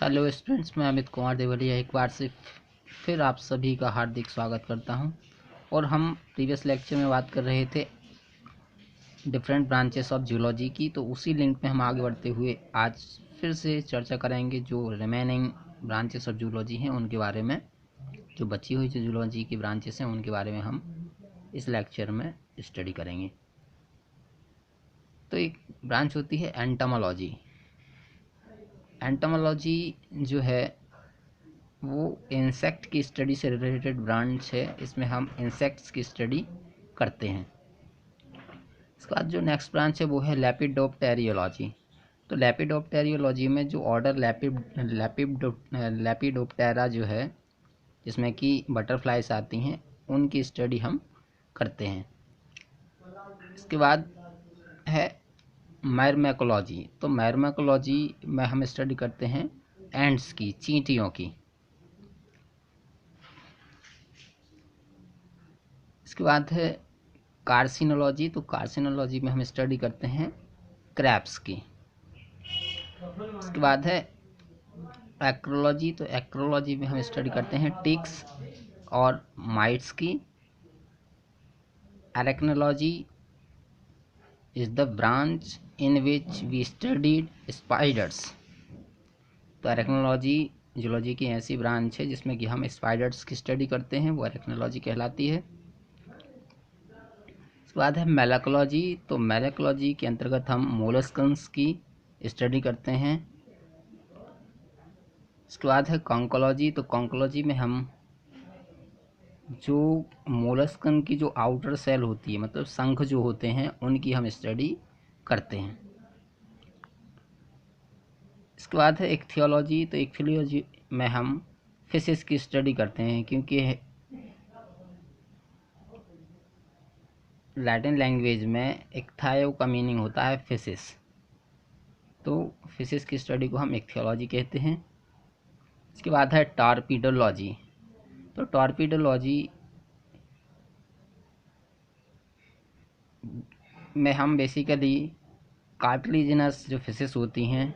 Hello students, मैं अमित कुमार देवलिया एक बार से फिर आप सभी का हार्दिक स्वागत करता हूं। और हम प्रीवियस लेक्चर में बात कर रहे थे डिफरेंट ब्रांचेस ऑफ जूलॉजी की, तो उसी लिंक में हम आगे बढ़ते हुए आज फिर से चर्चा करेंगे जो रिमेनिंग ब्रांचेस ऑफ जूलॉजी हैं उनके बारे में। जो बची हुई जो जूलॉजी की ब्रांचेस हैं उनके बारे में हम इस लेक्चर में स्टडी करेंगे। तो एक ब्रांच होती है एंटोमोलॉजी। एंटोमोलॉजी जो है वो इंसेक्ट की स्टडी से रिलेटेड ब्रांच है। इसमें हम इंसेक्ट्स की स्टडी करते हैं। इसके बाद जो नेक्स्ट ब्रांच है वो है लेपिडोप्टेरियोलॉजी। तो लेपिडोप्टेरियोलॉजी में जो ऑर्डर लेपिडोप्टेरा जो है, जिसमें कि बटरफ्लाइज आती हैं, उनकी स्टडी हम करते हैं। इसके बाद है मyrमेकोलॉजी। तो मyrमेकोलॉजी में हम स्टडी करते हैं एंट्स की, चींटियों की। इसके बाद है कार्सिनोलॉजी। तो कार्सिनोलॉजी में हम स्टडी करते हैं क्रैब्स की। इसके बाद है एक्रोलॉजी। तो एक्रोलॉजी में हम स्टडी करते हैं टिक्स और माइट्स की। Arachnology is the branch in which we studied spiders. तो एरेक्नोलॉजी जूलॉजी की ऐसी ब्रांच है जिसमें कि हम स्पाइडर्स की स्टडी करते हैं, वो एरेक्नोलॉजी कहलाती है। उसके बाद है मेलाकोलॉजी। तो मेलाकोलॉजी के अंतर्गत हम मोलस्कन्स की स्टडी करते हैं। इसके बाद है कॉन्कोलॉजी। तो कॉन्कोलॉजी में हम जो मोलस्कन की जो आउटर सेल होती है, मतलब शंख जो होते हैं, उनकी हम स्टडी करते हैं। इसके बाद है इक्थियोलॉजी। तो इक्थियोलॉजी में हम फिशेस की स्टडी करते हैं, क्योंकि लैटिन लैंग्वेज में इक्थायो का मीनिंग होता है फिशेस। तो फिशेस की स्टडी को हम इक्थियोलॉजी कहते हैं। इसके बाद है टॉर्पीडोलॉजी। तो टॉर्पीडोलॉजी में हम बेसिकली कार्टिलेजिनस जो फिशेस होती हैं,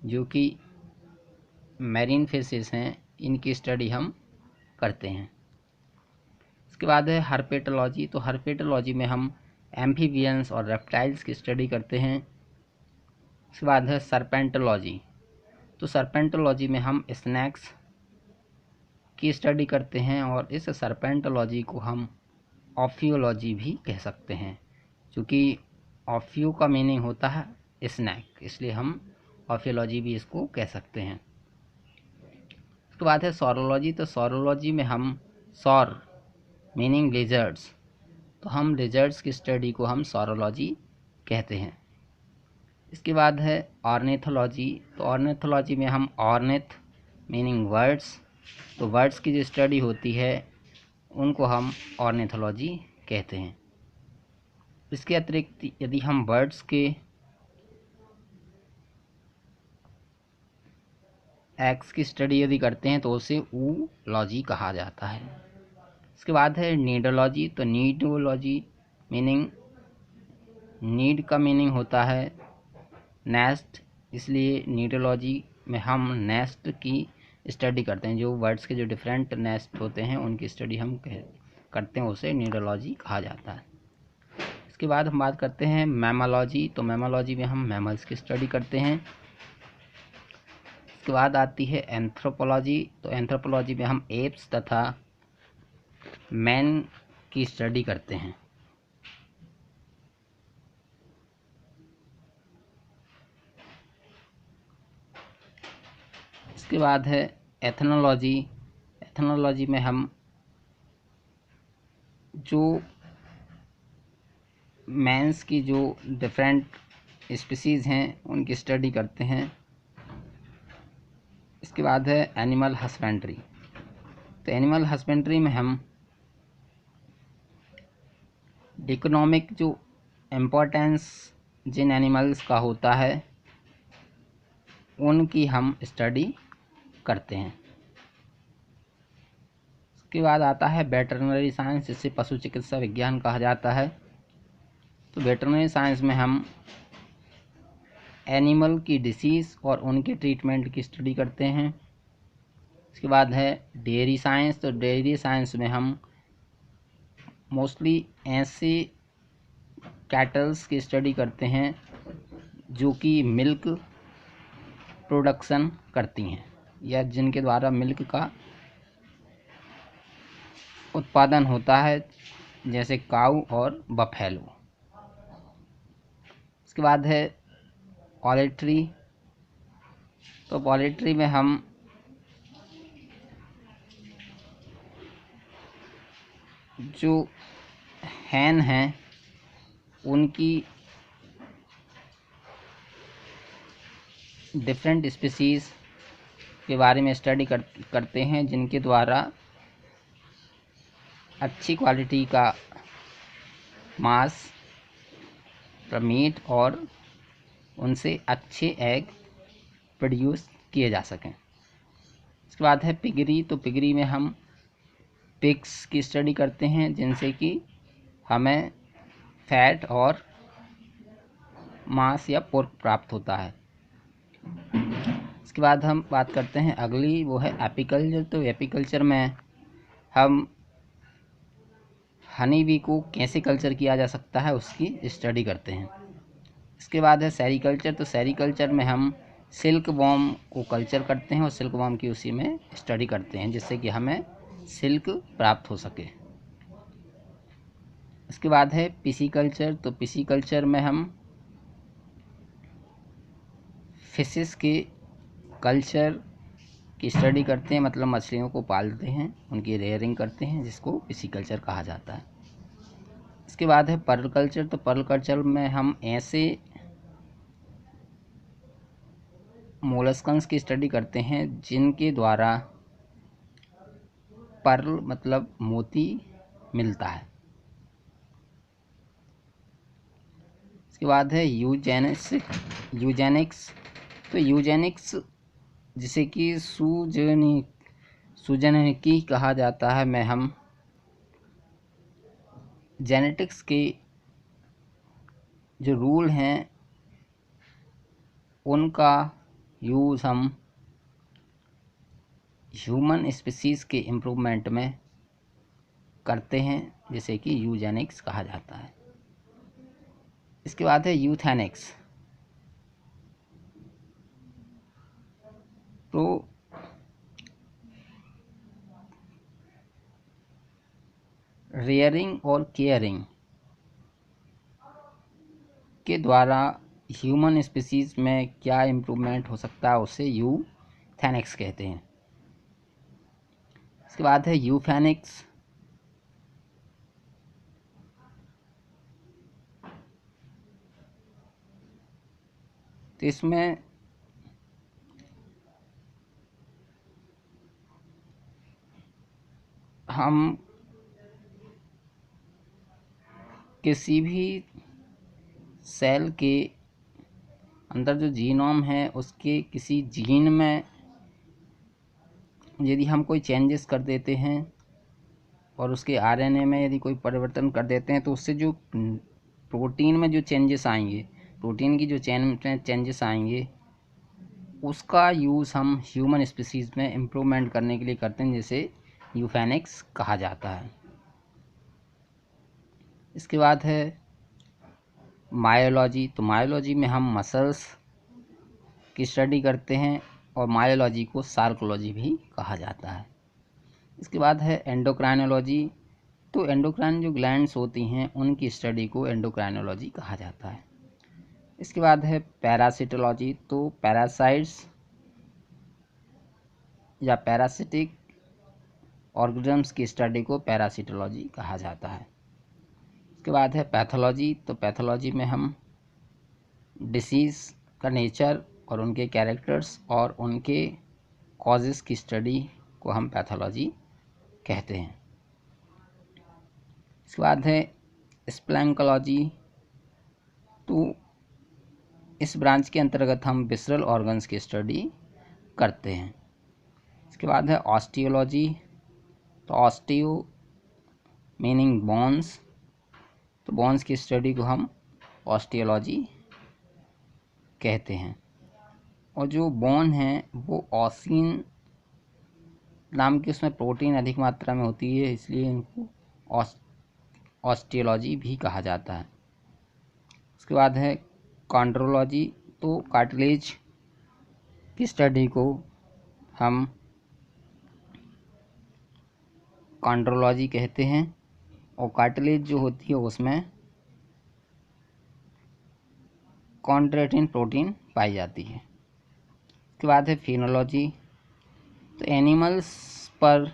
जो कि मैरीन फिशेस हैं, इनकी स्टडी हम करते हैं। इसके बाद है हर्पेटोलॉजी। तो हर्पेटोलॉजी में हम एम्फीबियंस और रेप्टाइल्स की स्टडी करते हैं। इसके बाद है सर्पेंटोलॉजी। तो सर्पेंटोलॉजी में हम स्नैक्स की स्टडी करते हैं, और इस सर्पेंटोलॉजी को हम ऑफियोलॉजी भी कह सकते हैं, क्योंकि ऑफियो का मीनिंग होता है स्नैक, इसलिए हम ऑफियोलॉजी भी इसको कह सकते हैं। उसके बाद है सॉरोलॉजी। तो सॉरोलॉजी में हम सॉर मीनिंग लिजर्ड्स, तो हम लिजर्ड्स की स्टडी को हम सॉरोलॉजी कहते हैं। इसके बाद है ऑर्निथोलॉजी। तो ऑर्निथोलॉजी में हम ऑर्निथ मीनिंग वर्ड्स, तो वर्ड्स की जो स्टडी होती है उनको हम ऑर्निथोलॉजी कहते हैं। इसके अतिरिक्त यदि हम बर्ड्स के एग्स की स्टडी यदि करते हैं तो उसे ऊलॉजी कहा जाता है। इसके बाद है नीडोलॉजी। तो नीडोलॉजी मीनिंग, नीड का मीनिंग होता है नेस्ट, इसलिए नीडोलॉजी में हम नेस्ट की स्टडी करते हैं। जो बर्ड्स के जो डिफरेंट नेस्ट होते हैं उनकी स्टडी हम करते हैं, उसे नीडोलॉजी कहा जाता है। इसके बाद हम बात करते हैं मैमोलॉजी। तो मैमोलॉजी में हम मैमल्स की स्टडी करते हैं। इसके बाद आती है एंथ्रोपोलॉजी। तो एंथ्रोपोलॉजी में हम एप्स तथा मैन की स्टडी करते हैं। इसके बाद है एथनोलॉजी। एथनोलॉजी में हम जो मैंस की जो डिफरेंट स्पीसीज़ हैं उनकी स्टडी करते हैं। इसके बाद है एनिमल हस्बेंड्री। तो एनिमल हस्बेंड्री में हम इकोनॉमिक जो इम्पोर्टेंस जिन एनिमल्स का होता है उनकी हम स्टडी करते हैं। इसके बाद आता है वेटरनरी साइंस, जिसे पशु चिकित्सा विज्ञान कहा जाता है। तो वेटरनरी साइंस में हम एनिमल की डिसीज़ और उनके ट्रीटमेंट की स्टडी करते हैं। इसके बाद है डेयरी साइंस। तो डेयरी साइंस में हम मोस्टली ऐसे कैटल्स की स्टडी करते हैं जो कि मिल्क प्रोडक्शन करती हैं या जिनके द्वारा मिल्क का उत्पादन होता है, जैसे काऊ और बफेलो। इसके बाद है पॉल्ट्री। तो पॉल्ट्री में हम जो हैन हैं उनकी डिफरेंट स्पीसीज़ के बारे में स्टडी करते हैं, जिनके द्वारा अच्छी क्वालिटी का मांस, मीट और उनसे अच्छे एग प्रोड्यूस किए जा सकें। इसके बाद है पिगरी। तो पिगरी में हम पिग्स की स्टडी करते हैं जिनसे कि हमें फैट और मांस या पोर्क प्राप्त होता है। इसके बाद हम बात करते हैं अगली, वो है एपीकल्चर। तो एपीकल्चर में हम हनी बी को कैसे कल्चर किया जा सकता है उसकी स्टडी करते हैं। इसके बाद है सेरीकल्चर। तो सेरीकल्चर में हम सिल्क वॉर्म को कल्चर करते हैं और सिल्क वॉर्म की उसी में स्टडी करते हैं जिससे कि हमें सिल्क प्राप्त हो सके। इसके बाद है पिसीकल्चर। तो पिसीकल्चर में हम फिशेस के कल्चर की स्टडी करते हैं, मतलब मछलियों को पालते हैं, उनकी रेयरिंग करते हैं, जिसको पिसीकल्चर कहा जाता है। इसके बाद है पर्ल कल्चर। तो पर्ल कल्चर में हम ऐसे मोलस्कन्स की स्टडी करते हैं जिनके द्वारा पर्ल मतलब मोती मिलता है। इसके बाद है यूजेनिक्स। तो यूजेनिक्स जिसे कि सूजनिकी कहा जाता है, में हम जेनेटिक्स के जो रूल हैं उनका यूज़ हम ह्यूमन स्पीसीज़ के इम्प्रूवमेंट में करते हैं, जिसे कि यूजेनिक्स कहा जाता है। इसके बाद है यूथेनिक्स। तो रेयरिंग और केयरिंग के द्वारा ह्यूमन स्पीसीज़ में क्या इम्प्रूवमेंट हो सकता है, उसे यूथेनिक्स कहते हैं। इसके बाद है यूफेनिक्स। तो इसमें हम किसी भी सेल के अंदर जो जीनोम है उसके किसी जीन में यदि हम कोई चेंजेस कर देते हैं और उसके आरएनए में यदि कोई परिवर्तन कर देते हैं, तो उससे जो प्रोटीन में जो चेंजेस आएंगे, प्रोटीन की जो चेंजेस आएंगे, उसका यूज़ हम ह्यूमन स्पीसीज़ में इम्प्रूवमेंट करने के लिए करते हैं, जिसे यूफेनिक्स कहा जाता है। इसके बाद है मायोलॉजी। तो मायोलॉजी में हम मसल्स की स्टडी करते हैं और मायोलॉजी को सार्कोलॉजी भी कहा जाता है। इसके बाद है एंडोक्राइनोलॉजी। तो एंडोक्राइन जो ग्लैंड्स होती हैं उनकी स्टडी को एंडोक्राइनोलॉजी कहा जाता है। इसके बाद है पैरासिटोलॉजी। तो पैरासाइट्स या पैरासिटिक ऑर्गेनिजम्स की स्टडी को पैरासिटोलॉजी कहा जाता है। इसके बाद है पैथोलॉजी। तो पैथोलॉजी में हम डिसीज़ का नेचर और उनके कैरेक्टर्स और उनके कॉजेज़ की स्टडी को हम पैथोलॉजी कहते हैं। इसके बाद है स्प्लैंकोलॉजी। तो इस ब्रांच के अंतर्गत हम विसरल ऑर्गन्स की स्टडी करते हैं। इसके बाद है ऑस्टियोलॉजी। तो ऑस्टियो मीनिंग बोन्स, तो बोन्स की स्टडी को हम ऑस्टियोलॉजी कहते हैं। और जो बोन है वो ऑसिन नाम की उसमें प्रोटीन अधिक मात्रा में होती है, इसलिए इनको ऑस्टियोलॉजी भी कहा जाता है। उसके बाद है कॉन्ड्रोलॉजी। तो कार्टिलेज की स्टडी को हम कॉन्ड्रोलॉजी कहते हैं। और कार्टिलेज जो होती है उसमें कॉन्ड्रोटिन प्रोटीन पाई जाती है। उसके बाद है फिनोलॉजी। तो एनिमल्स पर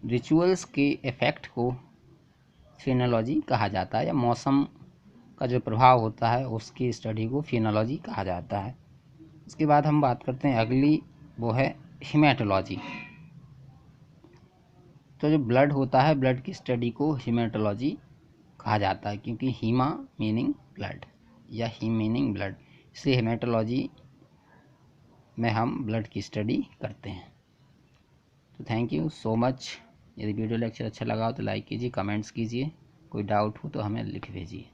रिचुअल्स के इफ़ेक्ट को फिनोलॉजी कहा जाता है, या मौसम का जो प्रभाव होता है उसकी स्टडी को फिनोलॉजी कहा जाता है। उसके बाद हम बात करते हैं अगली, वो है हिमेटोलॉजी। तो जो ब्लड होता है, ब्लड की स्टडी को हिमेटोलॉजी कहा जाता है, क्योंकि हीमा मीनिंग ब्लड या हीम मीनिंग ब्लड, इसलिए हिमेटोलॉजी में हम ब्लड की स्टडी करते हैं। तो थैंक यू सो मच। यदि वीडियो लेक्चर अच्छा लगा हो तो लाइक कीजिए, कमेंट्स कीजिए, कोई डाउट हो तो हमें लिख भेजिए।